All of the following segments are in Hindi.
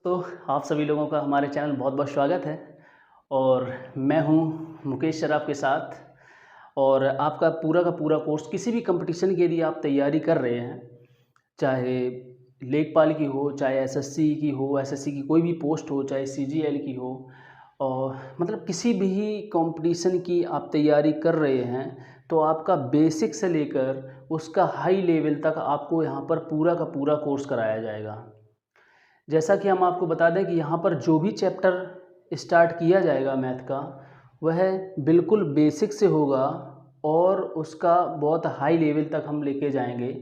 तो आप सभी लोगों का हमारे चैनल बहुत बहुत स्वागत है। और मैं हूं मुकेश सर आपके साथ। और आपका पूरा का पूरा कोर्स किसी भी कंपटीशन के लिए आप तैयारी कर रहे हैं, चाहे लेखपाल की हो, चाहे एसएससी की हो, एसएससी की कोई भी पोस्ट हो, चाहे सीजीएल की हो, और मतलब किसी भी कंपटीशन की आप तैयारी कर रहे हैं, तो आपका बेसिक से लेकर उसका हाई लेवल तक आपको यहाँ पर पूरा का पूरा कोर्स कराया जाएगा। जैसा कि हम आपको बता दें कि यहाँ पर जो भी चैप्टर स्टार्ट किया जाएगा मैथ का, वह बिल्कुल बेसिक से होगा और उसका बहुत हाई लेवल तक हम लेके जाएंगे।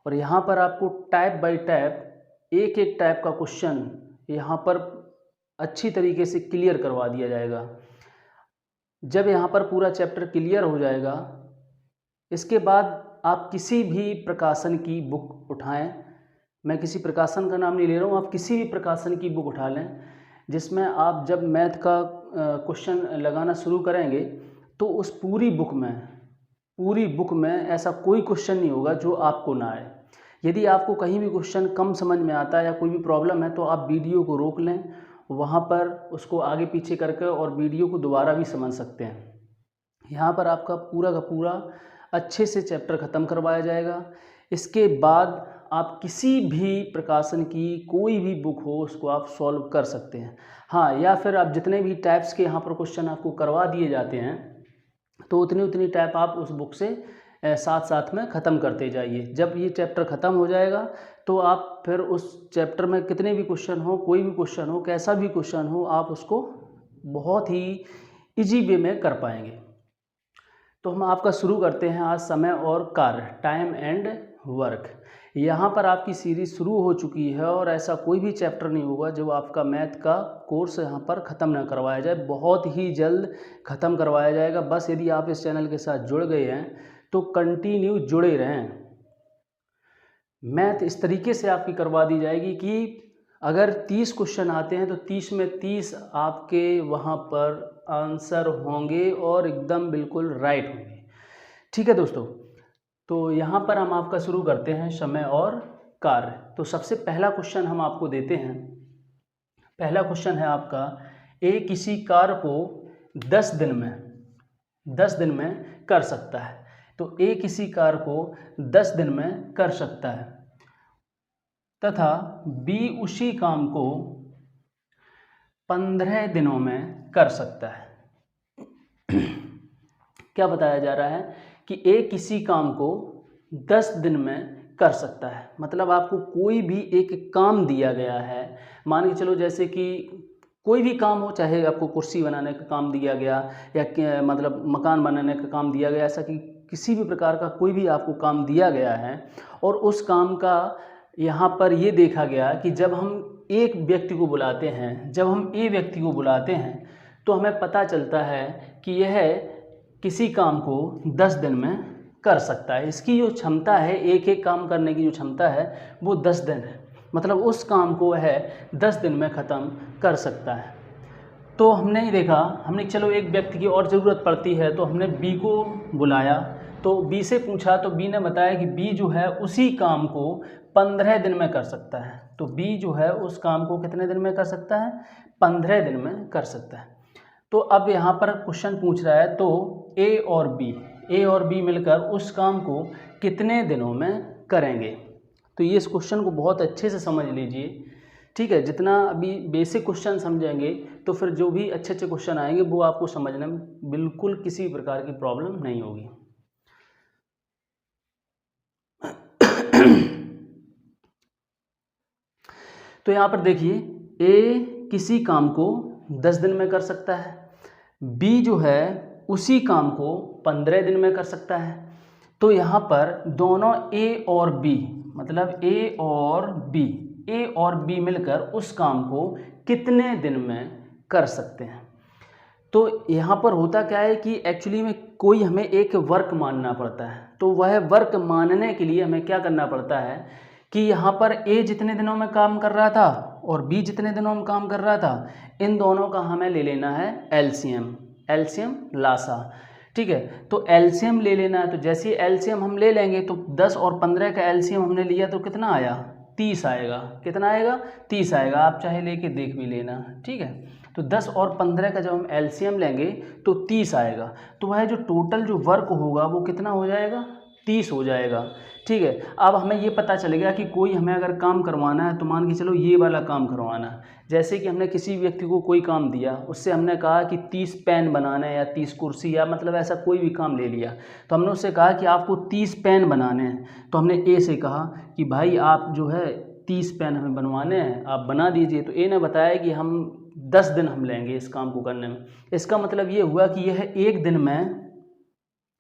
और यहाँ पर आपको टाइप बाय टाइप एक एक टाइप का क्वेश्चन यहाँ पर अच्छी तरीके से क्लियर करवा दिया जाएगा। जब यहाँ पर पूरा चैप्टर क्लियर हो जाएगा, इसके बाद आप किसी भी प्रकाशन की बुक उठाएं। मैं किसी प्रकाशन का नाम नहीं ले रहा हूँ, आप किसी भी प्रकाशन की बुक उठा लें, जिसमें आप जब मैथ का क्वेश्चन लगाना शुरू करेंगे तो उस पूरी बुक में ऐसा कोई क्वेश्चन नहीं होगा जो आपको ना आए। यदि आपको कहीं भी क्वेश्चन कम समझ में आता है या कोई भी प्रॉब्लम है, तो आप वीडियो को रोक लें, वहाँ पर उसको आगे पीछे करके और वीडियो को दोबारा भी समझ सकते हैं। यहाँ पर आपका पूरा का पूरा अच्छे से चैप्टर ख़त्म करवाया जाएगा। इसके बाद आप किसी भी प्रकाशन की कोई भी बुक हो उसको आप सॉल्व कर सकते हैं। हाँ, या फिर आप जितने भी टाइप्स के यहाँ पर क्वेश्चन आपको करवा दिए जाते हैं, तो उतनी टाइप आप उस बुक से साथ साथ में ख़त्म करते जाइए। जब ये चैप्टर ख़त्म हो जाएगा तो आप फिर उस चैप्टर में कितने भी क्वेश्चन हो, कोई भी क्वेश्चन हो, कैसा भी क्वेश्चन हो, आप उसको बहुत ही ईजी वे में कर पाएंगे। तो हम आपका शुरू करते हैं आज समय और कार्य, टाइम एंड वर्क। यहाँ पर आपकी सीरीज़ शुरू हो चुकी है और ऐसा कोई भी चैप्टर नहीं होगा जो आपका मैथ का कोर्स यहाँ पर ख़त्म ना करवाया जाए। बहुत ही जल्द ख़त्म करवाया जाएगा। बस यदि आप इस चैनल के साथ जुड़ गए हैं तो कंटिन्यू जुड़े रहें। मैथ इस तरीके से आपकी करवा दी जाएगी कि अगर 30 क्वेश्चन आते हैं तो 30 में 30 आपके वहाँ पर आंसर होंगे और एकदम बिल्कुल राइट होंगे। ठीक है दोस्तों, तो यहाँ पर हम आपका शुरू करते हैं समय और कार्य। तो सबसे पहला क्वेश्चन हम आपको देते हैं। पहला क्वेश्चन है आपका, ए किसी कार्य को 10 दिन में कर सकता है। तो ए किसी कार्य को 10 दिन में कर सकता है तथा बी उसी काम को 15 दिनों में कर सकता है। क्या बताया जा रहा है कि ए किसी काम को 10 दिन में कर सकता है। मतलब आपको कोई भी एक काम दिया गया है, मान के चलो जैसे कि कोई भी काम हो, चाहे आपको कुर्सी बनाने का काम दिया गया या मतलब मकान बनाने का काम दिया गया, ऐसा कि किसी भी प्रकार का कोई भी आपको काम दिया गया है और उस काम का यहाँ पर ये देखा गया कि जब हम एक व्यक्ति को बुलाते हैं, जब हम ए व्यक्ति को बुलाते हैं, तो हमें पता चलता है कि यह किसी काम को 10 दिन में कर सकता है। इसकी जो क्षमता है, एक एक काम करने की जो क्षमता है वो 10 दिन है। मतलब उस काम को वह 10 दिन में ख़त्म कर सकता है। तो हमने देखा, हमने चलो एक व्यक्ति की और ज़रूरत पड़ती है, तो हमने बी को बुलाया, तो बी से पूछा, तो बी ने बताया कि बी जो है उसी काम को 15 दिन में कर सकता है। तो बी जो है उस काम को कितने दिन में कर सकता है? 15 दिन में कर सकता है। तो अब यहाँ पर क्वेश्चन पूछ रहा है, तो ए और बी मिलकर उस काम को कितने दिनों में करेंगे? तो ये इस क्वेश्चन को बहुत अच्छे से समझ लीजिए। ठीक है, जितना अभी बेसिक क्वेश्चन समझेंगे तो फिर जो भी अच्छे अच्छे क्वेश्चन आएंगे वो आपको समझने में बिल्कुल किसी भी प्रकार की प्रॉब्लम नहीं होगी। तो यहाँ पर देखिए, ए किसी काम को 10 दिन में कर सकता है, बी जो है उसी काम को 15 दिन में कर सकता है। तो यहाँ पर दोनों ए और बी, मतलब ए और बी मिलकर उस काम को कितने दिन में कर सकते हैं? तो यहाँ पर होता क्या है कि एक्चुअली में कोई हमें एक वर्क मानना पड़ता है। तो वह वर्क मानने के लिए हमें क्या करना पड़ता है कि यहाँ पर ए जितने दिनों में काम कर रहा था और बी जितने दिनों में काम कर रहा था, इन दोनों का हमें ले लेना है एलसीएम लासा। ठीक है, तो एलसीएम ले लेना है। तो जैसे एलसीएम हम ले लेंगे तो 10 और 15 का एलसीएम हमने लिया तो कितना आया? 30 आएगा। कितना आएगा? 30 आएगा। आप चाहे लेके देख भी लेना, ठीक है। तो 10 और 15 का जब हम एलसीएम लेंगे तो 30 आएगा। तो वह जो टोटल जो वर्क होगा वो कितना हो जाएगा? 30 हो जाएगा, ठीक है। अब हमें ये पता चलेगा कि कोई हमें अगर काम करवाना है तो मान के चलो ये वाला काम करवाना है। जैसे कि हमने किसी व्यक्ति को कोई काम दिया, उससे हमने कहा कि 30 पेन बनाना है या 30 कुर्सी या मतलब ऐसा कोई भी काम ले लिया, तो हमने उससे कहा कि आपको 30 पेन बनाने हैं। तो हमने ए से कहा कि भाई आप जो है 30 पेन हमें बनवाने हैं, आप बना दीजिए। तो ए ने बताया कि हम 10 दिन हम लेंगे इस काम को करने में। इसका मतलब ये हुआ कि यह एक दिन में,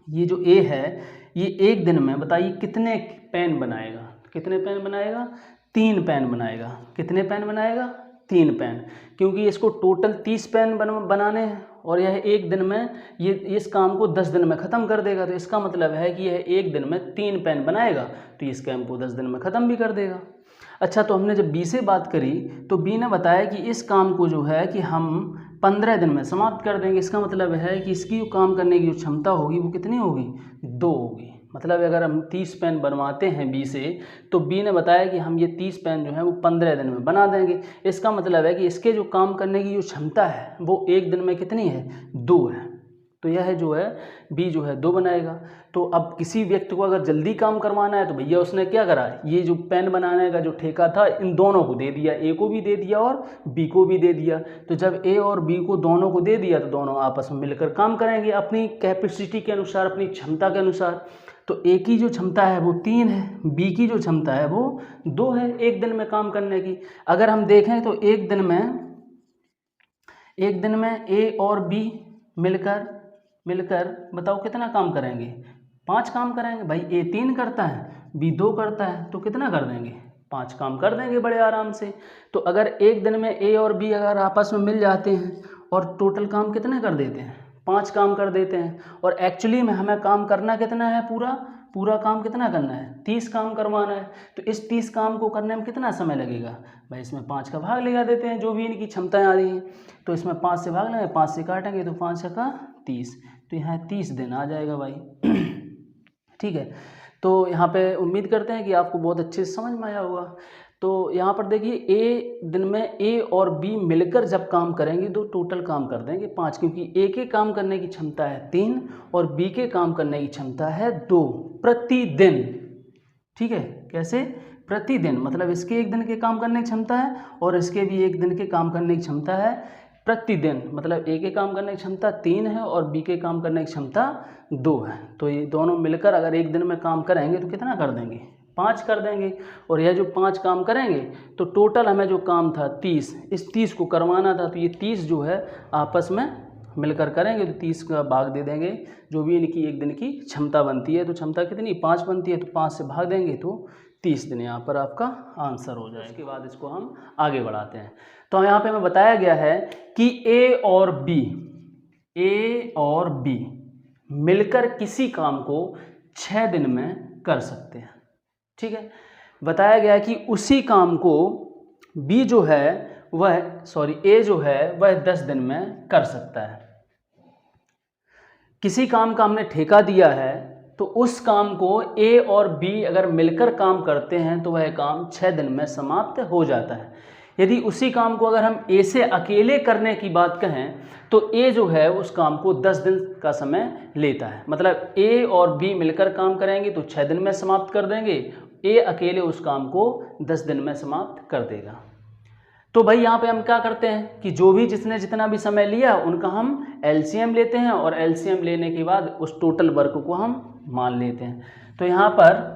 ये जो ए है ये एक दिन में बताइए कितने पेन बनाएगा? कितने पेन बनाएगा? 3 पेन बनाएगा। कितने पेन बनाएगा? 3 पेन, क्योंकि इसको टोटल 30 पेन बनाने हैं और यह एक दिन में ये इस काम को 10 दिन में ख़त्म कर देगा। तो इसका मतलब है कि यह एक दिन में 3 पेन बनाएगा तो इस काम को 10 दिन में ख़त्म भी कर देगा। अच्छा, तो हमने जब बी से बात करी तो बी ने बताया कि इस काम को जो है कि हम 15 दिन में समाप्त कर देंगे। इसका मतलब है कि इसकी काम करने की जो क्षमता होगी वो कितनी होगी? 2 होगी। मतलब अगर हम 30 पेन बनवाते हैं बी से, तो बी ने बताया कि हम ये 30 पेन जो है वो 15 दिन में बना देंगे। इसका मतलब है कि इसके जो काम करने की जो क्षमता है वो एक दिन में कितनी है? 2 है। तो यह जो है बी जो है 2 बनाएगा। तो अब किसी व्यक्ति को अगर जल्दी काम करवाना है तो भैया उसने क्या करा, ये जो पेन बनाने का जो ठेका था इन दोनों को दे दिया, ए को भी दे दिया और बी को भी दे दिया। तो जब ए और बी को दोनों को दे दिया तो दोनों आपस में मिलकर काम करेंगे अपनी कैपेसिटी के अनुसार, अपनी क्षमता के अनुसार। तो ए की जो क्षमता है वो 3 है, बी की जो क्षमता है वो 2 है एक दिन में काम करने की। अगर हम देखें तो एक दिन में ए और बी मिलकर बताओ कितना काम करेंगे? 5 काम करेंगे। भाई ए 3 करता है, बी 2 करता है, तो कितना कर देंगे? 5 काम कर देंगे बड़े आराम से। तो अगर एक दिन में ए और बी अगर आपस में मिल जाते हैं और टोटल काम कितने कर देते हैं? 5 काम कर देते हैं। और एक्चुअली में हमें काम करना कितना है? पूरा काम कितना करना है? 30 काम करवाना है। तो इस 30 काम को करने में कितना समय लगेगा? भाई इसमें 5 का भाग लगा देते हैं, जो भी इनकी क्षमताएं आ रही हैं। तो इसमें 5 से भाग लेंगे, 5 से काटेंगे तो 5 का 30, तो यहाँ 30 दिन आ जाएगा भाई। ठीक है, तो यहाँ पे उम्मीद करते हैं कि आपको बहुत अच्छे से समझ में आया होगा। तो यहाँ पर देखिए ए दिन में ए और बी मिलकर जब काम करेंगे तो टोटल काम कर देंगे 5, क्योंकि ए के काम करने की क्षमता है 3 और बी के काम करने की क्षमता है 2 प्रतिदिन। ठीक है, कैसे? प्रतिदिन, मतलब इसके एक दिन के काम करने की क्षमता है और इसके भी एक दिन के काम करने की क्षमता है प्रतिदिन। मतलब ए के काम करने की क्षमता 3 है और बी के काम करने की क्षमता 2 है। तो ये दोनों मिलकर अगर एक दिन में काम करेंगे तो कितना कर देंगे? 5 कर देंगे। और यह जो 5 काम करेंगे तो टोटल हमें जो काम था 30, इस 30 को करवाना था, तो ये 30 जो है आपस में मिलकर करेंगे तो 30 का भाग दे देंगे, जो भी इनकी एक दिन की क्षमता बनती है। तो क्षमता कितनी? 5 बनती है, तो 5 से भाग देंगे तो 30 दिन यहाँ पर आपका आंसर हो जाए। इसके बाद इसको हम आगे बढ़ाते हैं। तो यहाँ पे हमें बताया गया है कि ए और बी मिलकर किसी काम को 6 दिन में कर सकते हैं। ठीक है, बताया गया है कि उसी काम को बी जो है ए जो है वह 10 दिन में कर सकता है। किसी काम का हमने ठेका दिया है तो उस काम को ए और बी अगर मिलकर काम करते हैं तो वह काम 6 दिन में समाप्त हो जाता है। यदि उसी काम को अगर हम ए से अकेले करने की बात कहें तो ए जो है उस काम को 10 दिन का समय लेता है। मतलब ए और बी मिलकर काम करेंगे तो 6 दिन में समाप्त कर देंगे, ए अकेले उस काम को 10 दिन में समाप्त कर देगा। तो भाई यहाँ पे हम क्या करते हैं कि जो भी जिसने जितना भी समय लिया उनका हम एलसीएम लेते हैं और एलसीएम लेने के बाद उस टोटल वर्क को हम मान लेते हैं। तो यहाँ पर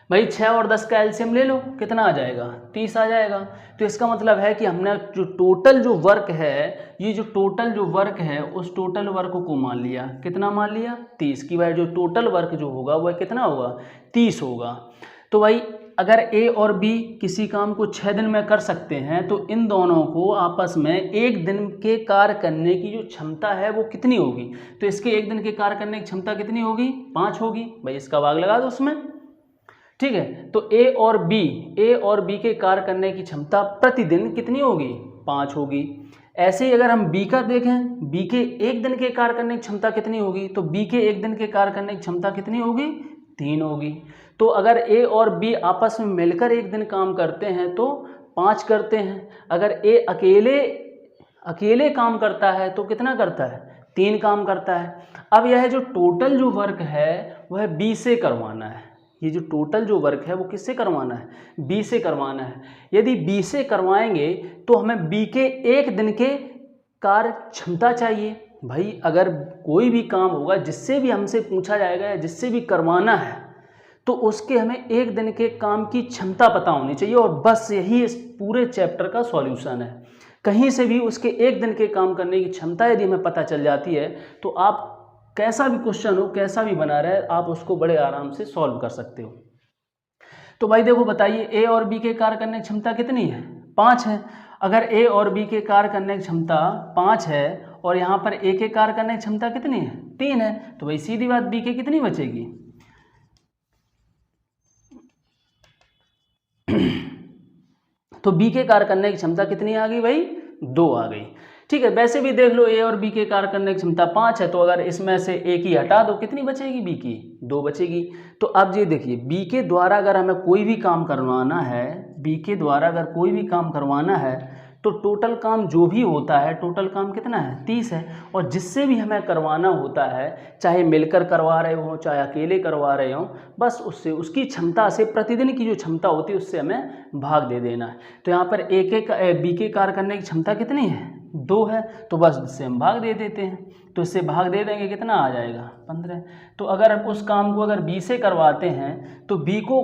भाई 6 और 10 का एलसीएम ले लो, कितना आ जाएगा? 30 आ जाएगा। तो इसका मतलब है कि हमने जो टोटल जो वर्क है, ये जो टोटल जो वर्क है उस टोटल वर्क को मान लिया। कितना मान लिया? 30 की। भाई जो टोटल वर्क जो होगा वह कितना होगा? 30 होगा। तो भाई अगर ए और बी किसी काम को 6 दिन में कर सकते हैं तो इन दोनों को आपस में एक दिन के कार्य करने की जो क्षमता है वो कितनी होगी? तो इसके एक दिन के कार्य करने की क्षमता कितनी होगी? 5 होगी। भाई इसका भाग लगा दो उसमें। ठीक है, तो ए और बी के कार्य करने की क्षमता प्रतिदिन कितनी होगी? 5 होगी। ऐसे ही अगर हम बी का देखें, बी के एक दिन के कार्य करने की क्षमता कितनी होगी? तो बी के एक दिन के कार्य करने की क्षमता कितनी होगी? 3 होगी। तो अगर ए और बी आपस में मिलकर एक दिन काम करते हैं तो 5 करते हैं। अगर ए अकेले काम करता है तो कितना करता है, 3 काम करता है। अब यह जो टोटल जो वर्क है वह बी से करवाना है। ये जो टोटल जो वर्क है वो किससे करवाना है, बी से करवाना है। यदि बी से करवाएंगे तो हमें बी के एक दिन के कार्य क्षमता चाहिए। भाई अगर कोई भी काम होगा जिससे भी हमसे पूछा जाएगा या जिससे भी करवाना है तो उसके हमें एक दिन के काम की क्षमता पता होनी चाहिए, और बस यही इस पूरे चैप्टर का सॉल्यूशन है। कहीं से भी उसके एक दिन के काम करने की क्षमता यदि हमें पता चल जाती है तो आप कैसा भी क्वेश्चन हो, कैसा भी बना रहे, आप उसको बड़े आराम से सॉल्व कर सकते हो। तो भाई देखो बताइए, ए और बी के कार्य करने की क्षमता कितनी है, 5 है। अगर ए और बी के कार्य करने की क्षमता 5 है और यहाँ पर ए के कार्य करने की क्षमता कितनी है, 3 है, तो भाई सीधी बात बी के कितनी बचेगी तो बी के कार्य करने की क्षमता कितनी आ गई भाई, 2 आ गई। ठीक है, वैसे भी देख लो ए और बी के कार्य करने की क्षमता 5 है, तो अगर इसमें से ए की हटा दो कितनी बचेगी, बी की 2 बचेगी। तो अब ये देखिए, बी के द्वारा अगर हमें कोई भी काम करवाना है, बी के द्वारा अगर कोई भी काम करवाना है तो टोटल काम जो भी होता है, टोटल काम कितना है, 30 है। और जिससे भी हमें करवाना होता है, चाहे मिलकर करवा रहे हो चाहे अकेले करवा रहे हो, बस उससे उसकी क्षमता से, प्रतिदिन की जो क्षमता होती है उससे हमें भाग दे देना है। तो यहाँ पर बी के कार्य करने की क्षमता कितनी है, 2 है, तो बस इससे हम भाग दे देते हैं। तो इससे भाग दे देंगे, कितना आ जाएगा, 15। तो अगर हम उस काम को अगर बी से करवाते हैं तो बी को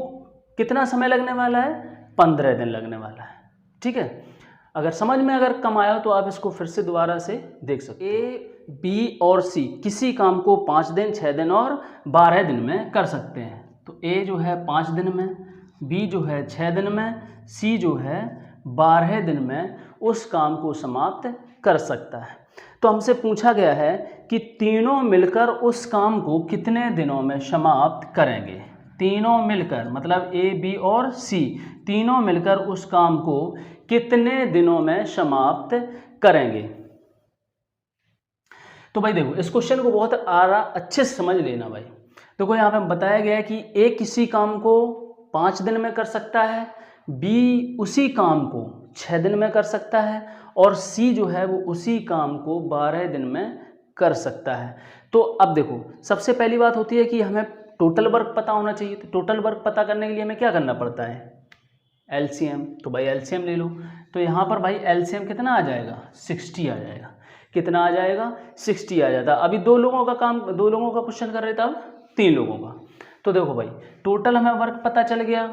कितना समय लगने वाला है, 15 दिन लगने वाला है। ठीक है, अगर समझ में अगर कम आया तो आप इसको फिर से दोबारा से देख सकते हैं। ए, बी और सी किसी काम को 5 दिन, 6 दिन और 12 दिन में कर सकते हैं। तो ए जो है 5 दिन में, बी जो है 6 दिन में, सी जो है 12 दिन में उस काम को समाप्त कर सकता है। तो हमसे पूछा गया है कि तीनों मिलकर उस काम को कितने दिनों में समाप्त करेंगे। तीनों मिलकर मतलब ए, बी और सी तीनों मिलकर उस काम को कितने दिनों में समाप्त करेंगे। तो भाई देखो, इस क्वेश्चन को बहुत अच्छे से समझ लेना भाई। देखो यहाँ पे बताया गया है कि ए किसी काम को 5 दिन में कर सकता है, बी उसी काम को 6 दिन में कर सकता है, और सी जो है वो उसी काम को 12 दिन में कर सकता है। तो अब देखो, सबसे पहली बात होती है कि हमें टोटल वर्क पता होना चाहिए। तो टोटल वर्क पता करने के लिए हमें क्या करना पड़ता है, एलसीएम। तो भाई एलसीएम ले लो। तो यहाँ पर भाई एलसीएम कितना आ जाएगा, 60 आ जाएगा। कितना आ जाएगा, 60 आ जाता। अभी 2 लोगों का काम, 2 लोगों का क्वेश्चन कर रहे थे, अब 3 लोगों का। तो देखो भाई, टोटल हमें वर्क पता चल गया।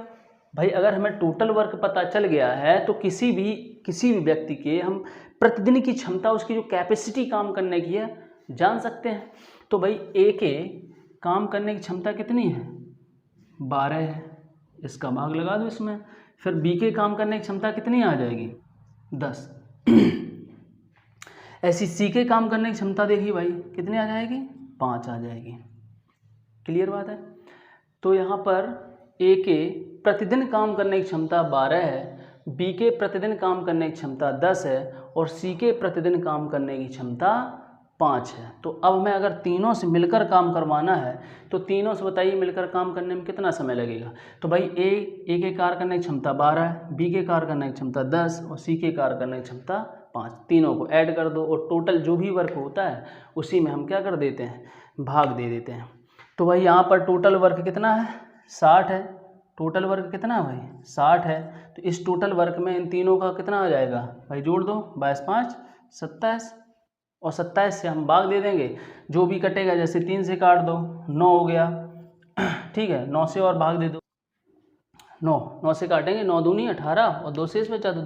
भाई अगर हमें टोटल वर्क पता चल गया है तो किसी भी व्यक्ति के हम प्रतिदिन की क्षमता, उसकी जो कैपेसिटी काम करने की है, जान सकते हैं। तो भाई ए के काम करने की क्षमता कितनी है, 12 है, इसका भाग लगा दो इसमें। फिर बी के काम करने की क्षमता कितनी आ जाएगी, 10। ऐसी सी के काम करने की क्षमता देखिए भाई कितनी आ जाएगी, 5 आ जाएगी। क्लियर बात है। तो यहाँ पर ए के प्रतिदिन काम करने की क्षमता 12 है, बी के प्रतिदिन काम करने की क्षमता 10 है, और सी के प्रतिदिन काम करने की क्षमता 5 है। तो अब हमें अगर तीनों से मिलकर काम करवाना है तो तीनों से बताइए मिलकर काम करने में कितना समय लगेगा। तो भाई ए के कार्य करने की क्षमता 12 है, बी के कार्य करने की क्षमता 10 और सी के कार्य करने की क्षमता 5। तीनों को ऐड कर दो और टोटल जो भी वर्क होता है उसी में हम क्या कर देते हैं, भाग दे देते हैं। तो भाई यहाँ पर टोटल वर्क कितना है, 60 है। टोटल वर्क कितना है भाई, 60 है। तो इस टोटल वर्क में इन तीनों का कितना आ जाएगा भाई, जोड़ दो, 22 5 27, और 27 से हम भाग दे देंगे, जो भी कटेगा, जैसे 3 से काट दो, 9 हो गया। ठीक है, 9 से और भाग दे दो, 9 से काटेंगे, 9 दूनी 18 और 2 शेष बचा दो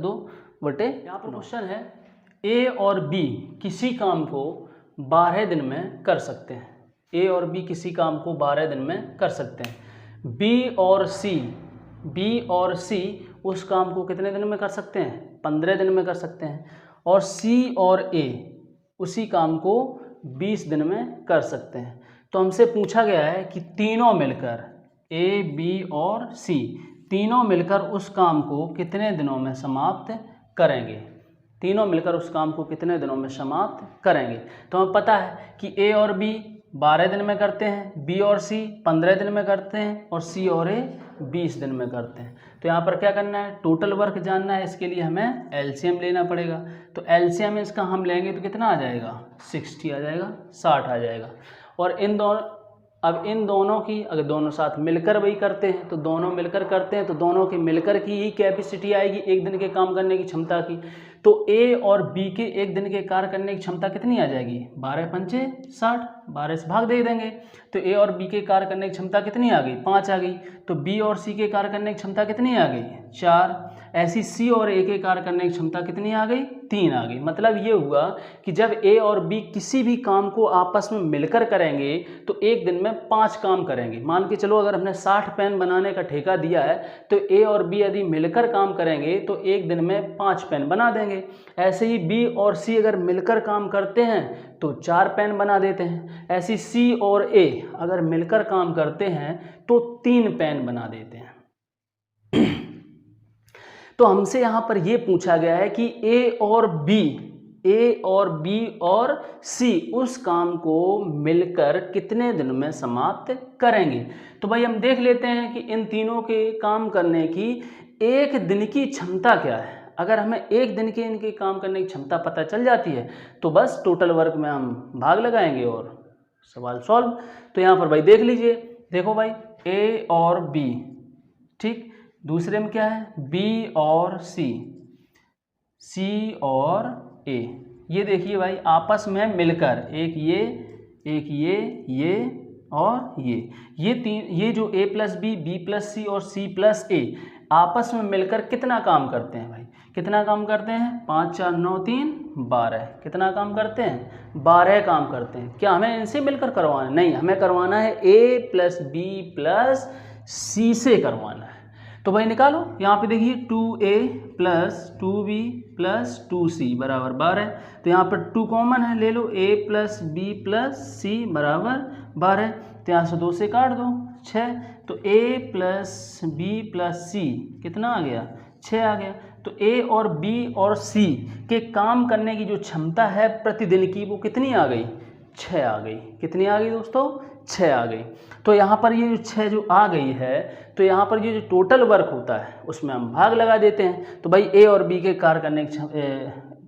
2/। यहाँ पर क्वेश्चन है, ए और बी किसी काम को 12 दिन में कर सकते हैं। ए और बी किसी काम को 12 दिन में कर सकते हैं। बी और सी उस काम को कितने दिन में कर सकते हैं, 15 दिन में कर सकते हैं। और सी और ए उसी काम को 20 दिन में कर सकते हैं। तो हमसे पूछा गया है कि तीनों मिलकर, ए, बी और सी तीनों मिलकर उस काम को कितने दिनों में समाप्त करेंगे। तीनों मिलकर उस काम को कितने दिनों में समाप्त करेंगे। तो हमें पता है कि ए और बी 12 दिन में करते हैं, बी और सी 15 दिन में करते हैं और सी और ए 20 दिन में करते हैं। तो यहाँ पर क्या करना है, टोटल वर्क जानना है, इसके लिए हमें एलसीएम लेना पड़ेगा। तो एलसीएम इसका हम लेंगे तो कितना आ जाएगा, 60 आ जाएगा, 60 आ जाएगा। और इन दोनों की अगर दोनों साथ मिलकर वही करते हैं तो दोनों मिलकर करते हैं तो दोनों के मिलकर की ही कैपेसिटी आएगी एक दिन के काम करने की क्षमता की। तो ए और बी के एक दिन के कार्य करने की क्षमता कितनी आ जाएगी, 12 पंचे 60, 12 से भाग दे देंगे। तो ए और बी के कार्य करने की क्षमता कितनी आ गई, 5 आ गई। तो बी और सी के कार्य करने की क्षमता कितनी आ गई, 4। ऐसी सी और ए के कार्य करने की क्षमता कितनी आ गई, 3 आ गई। मतलब ये हुआ कि जब ए और बी किसी भी काम को आपस में मिलकर करेंगे तो एक दिन में 5 काम करेंगे। मान के चलो अगर हमने 60 पेन बनाने का ठेका दिया है तो ए और बी यदि मिलकर काम करेंगे तो एक दिन में 5 पेन बना देंगे। ऐसे ही बी और सी अगर मिलकर काम करते हैं तो 4 पेन बना देते हैं। ऐसी सी और ए अगर मिलकर काम करते हैं तो 3 पेन बना देते हैं। तो हमसे यहाँ पर ये पूछा गया है कि ए और बी और सी उस काम को मिलकर कितने दिन में समाप्त करेंगे। तो भाई हम देख लेते हैं कि इन तीनों के काम करने की एक दिन की क्षमता क्या है। अगर हमें एक दिन के इनके काम करने की क्षमता पता चल जाती है तो बस टोटल वर्क में हम भाग लगाएंगे और सवाल सॉल्व। तो यहाँ पर भाई देख लीजिए, देखो भाई ए और बी, ठीक, दूसरे में क्या है, बी और सी, सी और ए। ये देखिए भाई आपस में मिलकर एक ये और ये तीन, ये जो ए प्लस बी प्लस सी और सी प्लस ए आपस में मिलकर कितना काम करते हैं भाई, कितना काम करते हैं, 5 4 9 3 12। कितना काम करते हैं, 12 काम करते हैं। क्या हमें इनसे मिलकर करवाना है, नहीं, हमें करवाना है ए प्लस बी प्लस सी से करवाना है। तो भाई निकालो, यहाँ पे देखिए 2a plus 2b plus 2c बराबर 12। तो यहाँ पर 2 कॉमन है, ले लो, a प्लस बी प्लस सी बराबर 12। तो यहाँ से 2 से काट दो, 6। तो a प्लस बी प्लस सी कितना आ गया, 6 आ गया। तो a और b और c के काम करने की जो क्षमता है प्रतिदिन की वो कितनी आ गई, 6 आ गई। कितनी आ गई दोस्तों, 6 आ गई। तो यहाँ पर ये जो 6 जो आ गई है तो यहाँ पर ये जो टोटल वर्क होता है उसमें हम भाग लगा देते हैं। तो भाई ए और बी के कार्य करने की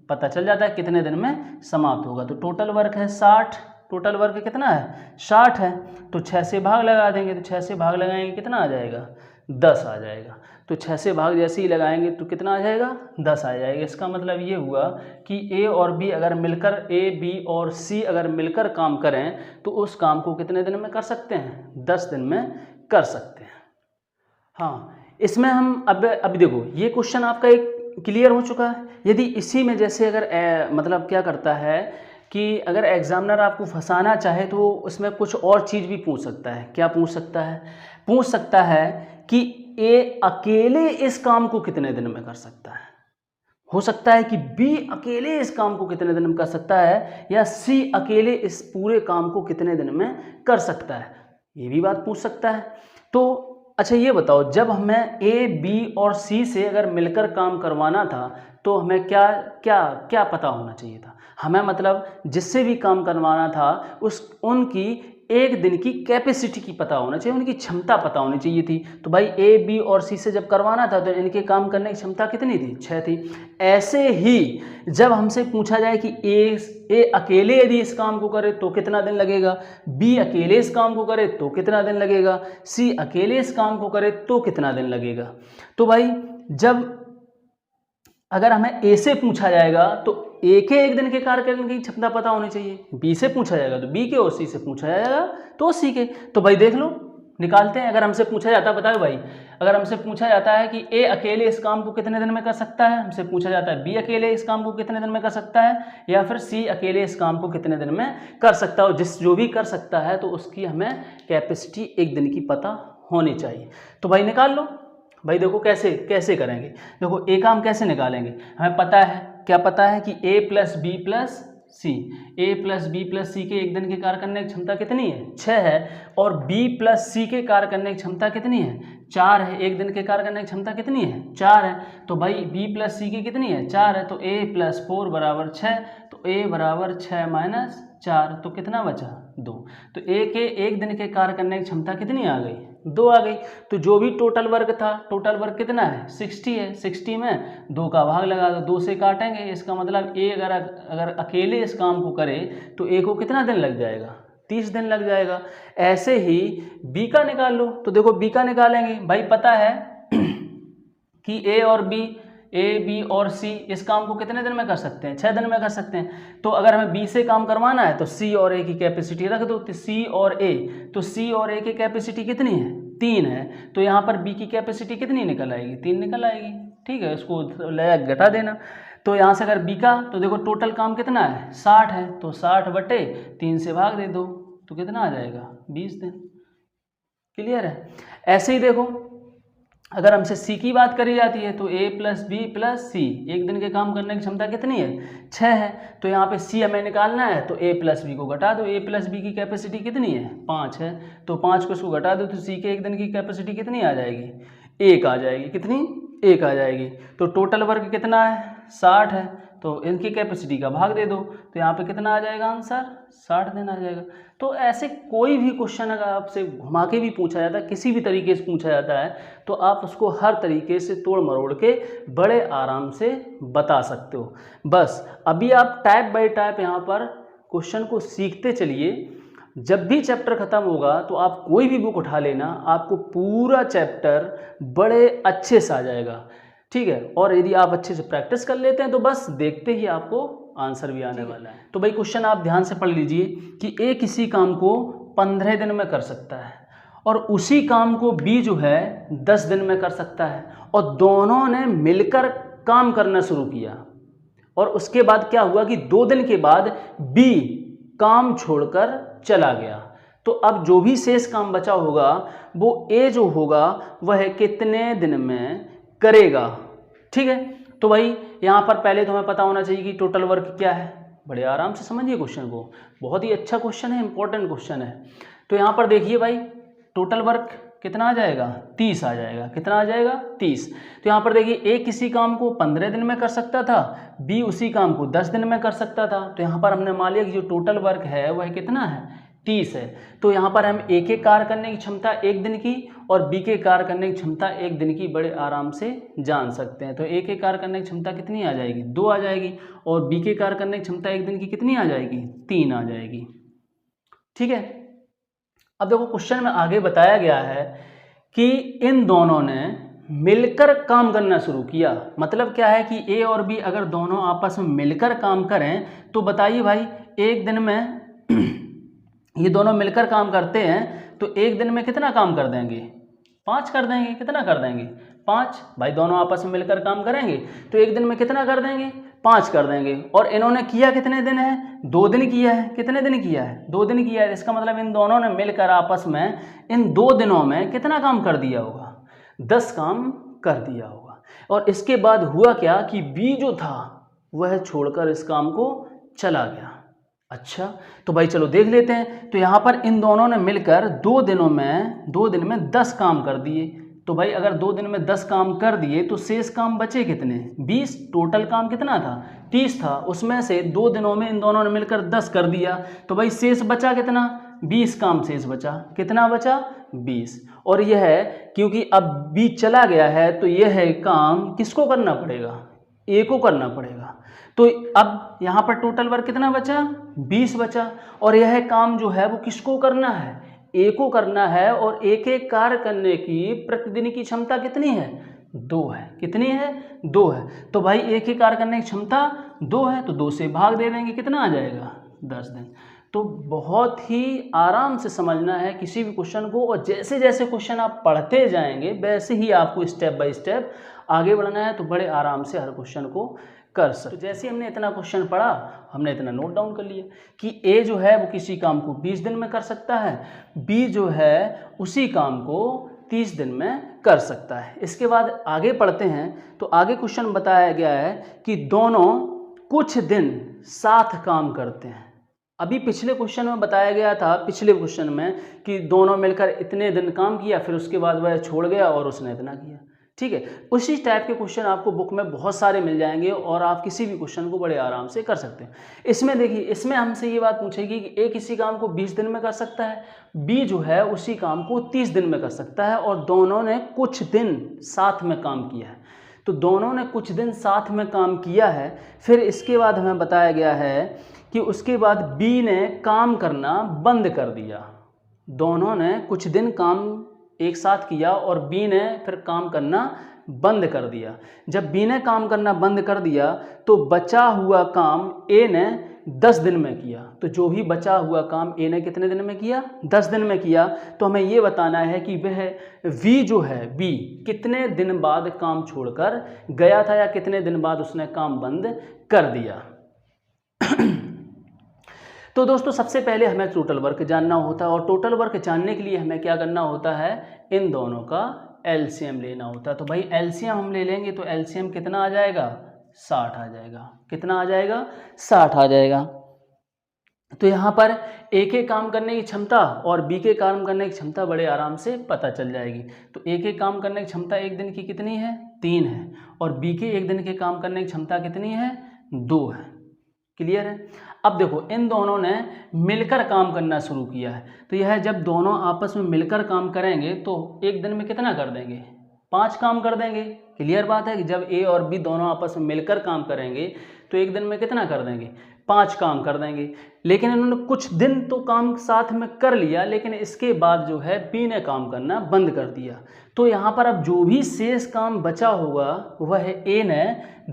पता चल जाता है कितने दिन में समाप्त होगा। तो टोटल वर्क है 60, टोटल वर्क कितना है, 60 है। तो 6 से भाग लगा देंगे, तो 6 से भाग लगाएंगे कितना आ जाएगा, 10 आ जाएगा। तो 6 से भाग जैसे ही लगाएंगे तो कितना आ जाएगा, 10 आ जाएगा। इसका मतलब ये हुआ कि ए और बी अगर मिलकर, ए बी और सी अगर मिलकर काम करें तो उस काम को कितने दिन में कर सकते हैं, 10 दिन में कर सकते हैं। हाँ, इसमें हम अब देखो ये क्वेश्चन आपका एक क्लियर हो चुका है। यदि इसी में जैसे अगर मतलब क्या करता है कि अगर एग्जामिनर आपको फंसाना चाहे तो उसमें कुछ और चीज़ भी पूछ सकता है। क्या पूछ सकता है, पूछ सकता है कि ए अकेले इस काम को कितने दिन में कर सकता है। हो सकता है कि बी अकेले इस काम को कितने दिन में कर सकता है, या सी अकेले इस पूरे काम को कितने दिन में कर सकता है, ये भी बात पूछ सकता है। तो अच्छा ये बताओ, जब हमें ए बी और सी से अगर मिलकर काम करवाना था तो हमें क्या क्या क्या पता होना चाहिए था, हमें मतलब जिससे भी काम करवाना था उनकी एक दिन की कैपेसिटी की पता होना चाहिए, उनकी क्षमता पता होनी चाहिए थी। तो भाई ए बी और सी से जब करवाना था तो इनके काम करने की क्षमता कितनी थी, 6 थी। ऐसे ही जब हमसे पूछा जाए कि ए अकेले यदि इस काम को करे तो कितना दिन लगेगा, बी अकेले इस काम को करे तो कितना दिन लगेगा, सी अकेले इस काम को करे तो कितना दिन लगेगा। तो भाई जब अगर हमें ए से पूछा जाएगा तो ए के एक दिन के कार्य करने की क्षमता पता होनी चाहिए, बी से पूछा जाएगा तो बी के, और सी से पूछा जाएगा तो सी के। तो भाई देख लो, निकालते हैं। अगर हमसे पूछा जाता है, बताओ भाई, अगर हमसे पूछा जाता है कि ए अकेले इस काम को कितने दिन में कर सकता है, हमसे पूछा जाता है बी अकेले इस काम को कितने दिन में कर सकता है, या फिर सी अकेले इस काम को कितने दिन में कर सकता है, जो भी कर सकता है तो उसकी हमें कैपेसिटी एक दिन की पता होनी चाहिए। तो भाई निकाल लो। भाई देखो कैसे करेंगे, देखो ए काम कैसे निकालेंगे, हमें पता है, क्या पता है कि ए प्लस बी प्लस सी, ए प्लस बी प्लस सी के एक दिन के कार्य करने की क्षमता कितनी है, 6 है, और बी प्लस सी के कार्य करने की क्षमता कितनी है, 4 है। एक दिन के कार्य करने की क्षमता कितनी है, 4 है। तो भाई बी प्लस सी की कितनी है, 4 है। तो ए प्लस 4 बराबर 6, तो ए बराबर 6 माइनस 4, तो कितना बचा, 2। तो ए के एक दिन के कार्य करने की क्षमता कितनी आ गई? 2 आ गई। तो जो भी टोटल वर्क था, टोटल वर्क कितना है? 60 है। 60 में 2 का भाग लगा दो, 2 से काटेंगे। इसका मतलब ए अगर अकेले इस काम को करे तो ए को कितना दिन लग जाएगा? 30 दिन लग जाएगा। ऐसे ही बी का निकाल लो। तो देखो बी का निकालेंगे, भाई पता है कि ए और बी, ए बी और सी इस काम को कितने दिन में कर सकते हैं? 6 दिन में कर सकते हैं। तो अगर हमें बी से काम करवाना है तो सी और ए की कैपेसिटी रख दो, तो सी और ए, तो सी और ए की कैपेसिटी कितनी है? 3 है। तो यहाँ पर बी की कैपेसिटी कितनी निकल आएगी? 3 निकल आएगी। ठीक है, इसको घटा देना। तो यहाँ से अगर बी का, तो देखो टोटल काम कितना है? 60 है। तो 60/3 से भाग दे दो तो कितना आ जाएगा? 20 दिन। क्लियर है? ऐसे ही देखो अगर हमसे सी की बात करी जाती है तो ए प्लस बी प्लस सी, एक दिन के काम करने की क्षमता कितनी है? 6 है। तो यहाँ पे सी हमें निकालना है तो ए प्लस बी को घटा दो। ए प्लस बी की कैपेसिटी कितनी है? 5 है। तो 5 को इसको घटा दो तो सी के एक दिन की कैपेसिटी कितनी आ जाएगी? 1 आ जाएगी। कितनी? 1 आ जाएगी। तो टोटल वर्क कितना है? 60 है। तो इनकी कैपेसिटी का भाग दे दो तो यहाँ पे कितना आ जाएगा आंसर? 60 दिन आ जाएगा। तो ऐसे कोई भी क्वेश्चन अगर आपसे घुमा के भी पूछा जाता है, किसी भी तरीके से पूछा जाता है, तो आप उसको हर तरीके से तोड़ मरोड़ के बड़े आराम से बता सकते हो। बस अभी आप टाइप बाय टाइप यहाँ पर क्वेश्चन को सीखते चलिए। जब भी चैप्टर ख़त्म होगा तो आप कोई भी बुक उठा लेना, आपको पूरा चैप्टर बड़े अच्छे से आ जाएगा। ठीक है, और यदि आप अच्छे से प्रैक्टिस कर लेते हैं तो बस देखते ही आपको आंसर भी आने वाला है। तो भाई क्वेश्चन आप ध्यान से पढ़ लीजिए कि ए किसी काम को 15 दिन में कर सकता है और उसी काम को बी जो है 10 दिन में कर सकता है, और दोनों ने मिलकर काम करना शुरू किया। और उसके बाद क्या हुआ कि 2 दिन के बाद बी काम छोड़कर चला गया। तो अब जो भी शेष काम बचा होगा वो ए जो होगा वह कितने दिन में करेगा? ठीक है, तो भाई यहाँ पर पहले तो हमें पता होना चाहिए कि टोटल वर्क क्या है। बड़े आराम से समझिए क्वेश्चन को, बहुत ही अच्छा क्वेश्चन है, इंपॉर्टेंट क्वेश्चन है। तो यहाँ पर देखिए भाई टोटल वर्क कितना आ जाएगा? 30 आ जाएगा। कितना आ जाएगा? 30। तो यहाँ पर देखिए ए किसी काम को 15 दिन में कर सकता था, बी उसी काम को 10 दिन में कर सकता था। तो यहाँ पर हमने मान लिया कि जो टोटल वर्क है वह कितना है? 30 है। तो यहाँ पर हम ए के कार्य करने की क्षमता 1 दिन की और बी के कार्य करने की क्षमता 1 दिन की बड़े आराम से जान सकते हैं। तो ए के कार्य करने की क्षमता कितनी आ जाएगी? 2 आ जाएगी। और बी के कार्य करने की क्षमता 1 दिन की कितनी आ जाएगी? 3 आ जाएगी। ठीक है, अब देखो क्वेश्चन में आगे बताया गया है कि इन दोनों ने मिलकर काम करना शुरू किया। मतलब क्या है कि ए और बी अगर दोनों आपस में मिलकर काम करें तो बताइए भाई एक दिन में ये दोनों मिलकर काम करते हैं तो एक दिन में कितना काम कर देंगे? 5 कर देंगे। कितना कर देंगे? 5। भाई दोनों आपस में मिलकर काम करेंगे तो एक दिन में कितना कर देंगे? 5 कर देंगे। और इन्होंने किया कितने दिन है? 2 दिन किया है। कितने दिन किया है? 2 दिन किया है। इसका मतलब इन दोनों ने मिलकर आपस में इन 2 दिनों में कितना काम कर दिया होगा? 10 काम कर दिया होगा। और इसके बाद हुआ क्या कि बी जो था वह छोड़कर इस काम को चला गया। अच्छा, तो भाई चलो देख लेते हैं। तो यहाँ पर इन दोनों ने मिलकर 2 दिन में 10 काम कर दिए। तो भाई अगर 2 दिन में 10 काम कर दिए तो शेष काम बचे कितने? 20। टोटल काम कितना था? 30 था। उसमें से 2 दिनों में इन दोनों ने मिलकर 10 कर दिया। तो भाई शेष बचा कितना? 20 काम शेष बचा। कितना बचा? 20। और यह क्योंकि अब बी चला गया है तो यह काम किसको करना पड़ेगा? ए को करना पड़ेगा। तो अब यहाँ पर टोटल वर्क कितना बचा? 20 बचा। और यह काम जो है वो किसको करना है? ए को करना है। और एक एक कार्य करने की प्रतिदिन की क्षमता कितनी है? 2 है। कितनी है? 2 है। तो भाई एक ही कार्य करने की क्षमता 2 है तो 2 से भाग दे देंगे। कितना आ जाएगा? 10 दिन। तो बहुत ही आराम से समझना है किसी भी क्वेश्चन को, और जैसे जैसे क्वेश्चन आप पढ़ते जाएंगे वैसे ही आपको स्टेप बाय स्टेप आगे बढ़ना है। तो बड़े आराम से हर क्वेश्चन को कर सकते। तो जैसे हमने इतना क्वेश्चन पढ़ा हमने इतना नोट डाउन कर लिया कि ए जो है वो किसी काम को 20 दिन में कर सकता है, बी जो है उसी काम को 30 दिन में कर सकता है। इसके बाद आगे पढ़ते हैं तो आगे क्वेश्चन बताया गया है कि दोनों कुछ दिन साथ काम करते हैं। अभी पिछले क्वेश्चन में बताया गया था, पिछले क्वेश्चन में, कि दोनों मिलकर इतने दिन काम किया, फिर उसके बाद वह छोड़ गया और उसने इतना किया। ठीक है। उसी टाइप के क्वेश्चन आपको बुक में बहुत सारे मिल जाएंगे और आप किसी भी क्वेश्चन को बड़े आराम से कर सकते हैं। इसमें देखिए, इसमें हमसे ये बात पूछेगी कि ए किसी काम को 20 दिन में कर सकता है, बी जो है उसी काम को 30 दिन में कर सकता है, और दोनों ने कुछ दिन साथ में काम किया है। तो दोनों ने कुछ दिन साथ में काम किया है। फिर इसके बाद हमें बताया गया है कि उसके बाद बी ने काम करना बंद कर दिया। दोनों ने कुछ दिन काम एक साथ किया और बी ने फिर काम करना बंद कर दिया। जब बी ने काम करना बंद कर दिया तो बचा हुआ काम ए ने 10 दिन में किया। तो जो भी बचा हुआ काम ए ने कितने दिन में किया? 10 दिन में किया। तो हमें ये बताना है कि वह वी जो है, बी कितने दिन बाद काम छोड़कर गया था या कितने दिन बाद उसने काम बंद कर दिया। तो दोस्तों सबसे पहले हमें टोटल वर्क जानना होता है, और टोटल वर्क जानने के लिए हमें क्या करना होता है? इन दोनों का एलसीएम लेना होता है। तो भाई एलसीएम हम ले लेंगे तो एलसीएम कितना आ जाएगा? 60 आ जाएगा। कितना आ जाएगा? 60 आ जाएगा। तो यहाँ पर ए के काम करने की क्षमता और बी के काम करने की क्षमता बड़े आराम से पता चल जाएगी। तो ए के काम करने की क्षमता एक दिन की कितनी है? 3 है, और बी के एक दिन के काम करने की क्षमता कितनी है? 2 है। क्लियर है? अब देखो, इन दोनों ने मिलकर काम करना शुरू किया है। तो यह जब दोनों आपस में मिलकर काम करेंगे तो एक दिन में कितना कर देंगे? 5 काम कर देंगे। क्लियर बात है कि जब ए और बी दोनों आपस में मिलकर काम करेंगे तो एक दिन में कितना कर देंगे? 5 काम कर देंगे। लेकिन इन्होंने कुछ दिन तो काम साथ में कर लिया, लेकिन इसके बाद जो है बी ने काम करना बंद कर दिया। तो यहाँ पर अब जो भी शेष काम बचा होगा वह ए ने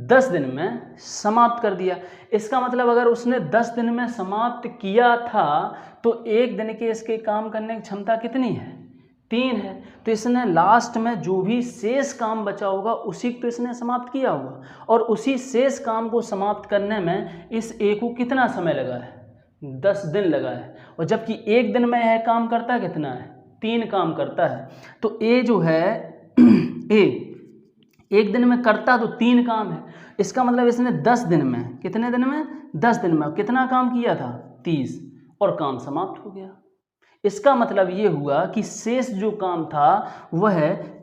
10 दिन में समाप्त कर दिया। इसका मतलब अगर उसने 10 दिन में समाप्त किया था तो एक दिन के इसके काम करने की क्षमता कितनी है? 3 है। तो इसने लास्ट में जो भी शेष काम बचा होगा उसी को तो इसने समाप्त किया होगा, और उसी शेष काम को समाप्त करने में इस ए को कितना समय लगा है? 10 दिन लगा है। और जबकि एक दिन में यह काम करता कितना है? 3 काम करता है। तो ए जो है ए एक दिन में करता तो 3 काम है। इसका मतलब इसने 10 दिन में, कितने दिन में? 10 दिन में कितना काम किया था? 30, और काम समाप्त हो गया। इसका मतलब ये हुआ कि शेष जो काम था वह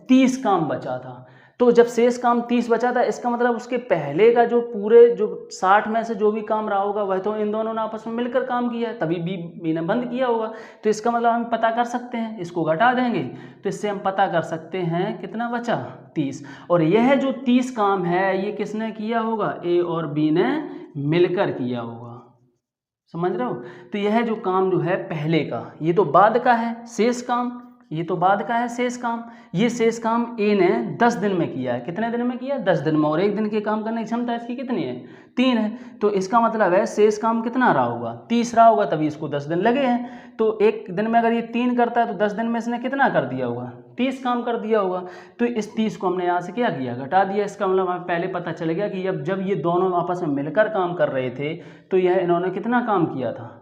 30 काम बचा था। तो जब शेष काम 30 बचा था, इसका मतलब उसके पहले का जो पूरे जो 60 में से जो भी काम रहा होगा वह तो इन दोनों ने आपस में मिलकर काम किया है, तभी बी ने बंद किया होगा। तो इसका मतलब हम पता कर सकते हैं, इसको घटा देंगे तो इससे हम पता कर सकते हैं कितना बचा? 30। और यह जो 30 काम है ये किसने किया होगा? ए और बी ने मिलकर किया होगा। समझ रहे हो? तो यह जो काम जो है पहले का, ये तो बाद का है शेष काम, ये तो बाद का है शेष काम। ये शेष काम ए ने 10 दिन में किया है। कितने दिन में किया? 10 दिन में। और एक दिन के काम करने की क्षमता इसकी कितनी है? 3 है। तो इसका मतलब है शेष काम कितना रहा होगा? 30 रहा होगा, तभी इसको 10 दिन लगे हैं। तो एक दिन में अगर ये 3 करता है तो 10 दिन में इसने कितना कर दिया होगा? 30 काम कर दिया होगा। तो इस 30 को हमने यहाँ से क्या किया? घटा दिया। इसका मतलब हमें पहले पता चल गया कि जब ये दोनों आपस में मिलकर काम कर रहे थे तो यह इन्होंने कितना काम किया था?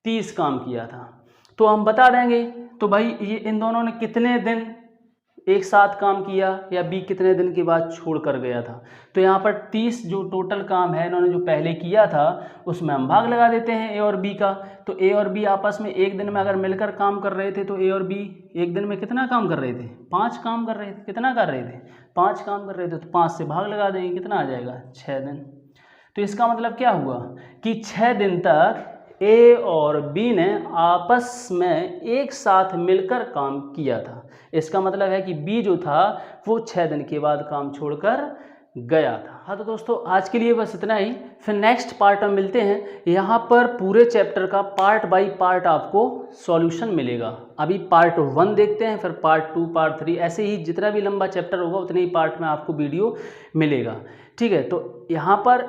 30 काम किया था। तो हम बता देंगे। तो भाई ये इन दोनों ने कितने दिन एक साथ काम किया, या बी कितने दिन के बाद छोड़ कर गया था? तो यहाँ पर 30 जो टोटल काम है इन्होंने जो पहले किया था उसमें हम भाग लगा देते हैं ए और बी का। तो ए और बी आपस में एक दिन में अगर मिलकर काम कर रहे थे तो ए और बी एक दिन में कितना काम कर रहे थे? 5 काम कर रहे थे। कितना कर रहे थे? 5 काम कर रहे थे। तो 5 से भाग लगा देंगे, कितना आ जाएगा? 6 दिन। तो इसका मतलब क्या हुआ कि 6 दिन तक ए और बी ने आपस में एक साथ मिलकर काम किया था। इसका मतलब है कि बी जो था वो 6 दिन के बाद काम छोड़कर गया था। हाँ, तो दोस्तों आज के लिए बस इतना ही। फिर नेक्स्ट पार्ट में मिलते हैं। यहाँ पर पूरे चैप्टर का पार्ट बाय पार्ट आपको सॉल्यूशन मिलेगा। अभी पार्ट 1 देखते हैं, फिर पार्ट 2, पार्ट 3, ऐसे ही जितना भी लंबा चैप्टर होगा उतने ही पार्ट में आपको वीडियो मिलेगा। ठीक है? तो यहाँ पर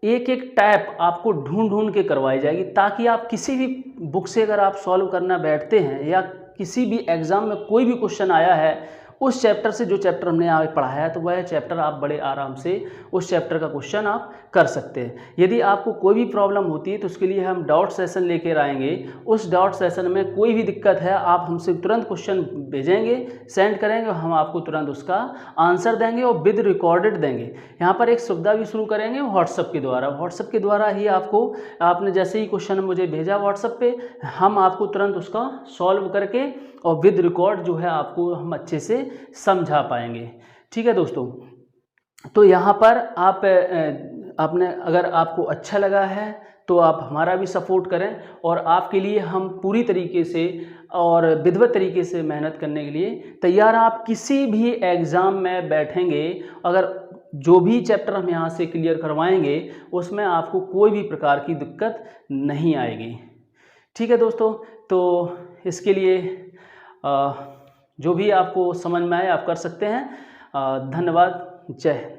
एक एक टाइप आपको ढूंढ ढूंढ के करवाई जाएगी, ताकि आप किसी भी बुक से अगर आप सॉल्व करना बैठते हैं या किसी भी एग्ज़ाम में कोई भी क्वेश्चन आया है उस चैप्टर से, जो चैप्टर हमने यहाँ पे पढ़ाया है, तो वह चैप्टर आप बड़े आराम से उस चैप्टर का क्वेश्चन आप कर सकते हैं। यदि आपको कोई भी प्रॉब्लम होती है तो उसके लिए हम डाउट सेशन लेकर आएंगे। उस डाउट सेशन में कोई भी दिक्कत है आप हमसे तुरंत क्वेश्चन भेजेंगे, सेंड करेंगे, हम आपको तुरंत उसका आंसर देंगे और विद रिकॉर्डेड देंगे। यहाँ पर एक सुविधा भी शुरू करेंगे व्हाट्सएप के द्वारा। व्हाट्सएप के द्वारा ही आपने जैसे ही क्वेश्चन मुझे भेजा व्हाट्सएप पे, हम आपको तुरंत उसका सॉल्व करके और विद रिकॉर्ड जो है आपको हम अच्छे से समझा पाएंगे। ठीक है दोस्तों, तो यहाँ पर आप आपने अगर आपको अच्छा लगा है तो आप हमारा भी सपोर्ट करें, और आपके लिए हम पूरी तरीके से और विधिवत तरीके से मेहनत करने के लिए तैयार हैं। आप किसी भी एग्ज़ाम में बैठेंगे, अगर जो भी चैप्टर हम यहाँ से क्लियर करवाएंगे उसमें आपको कोई भी प्रकार की दिक्कत नहीं आएगी। ठीक है दोस्तों, तो इसके लिए जो भी आपको समझ में आए आप कर सकते हैं। धन्यवाद। जय हिंद।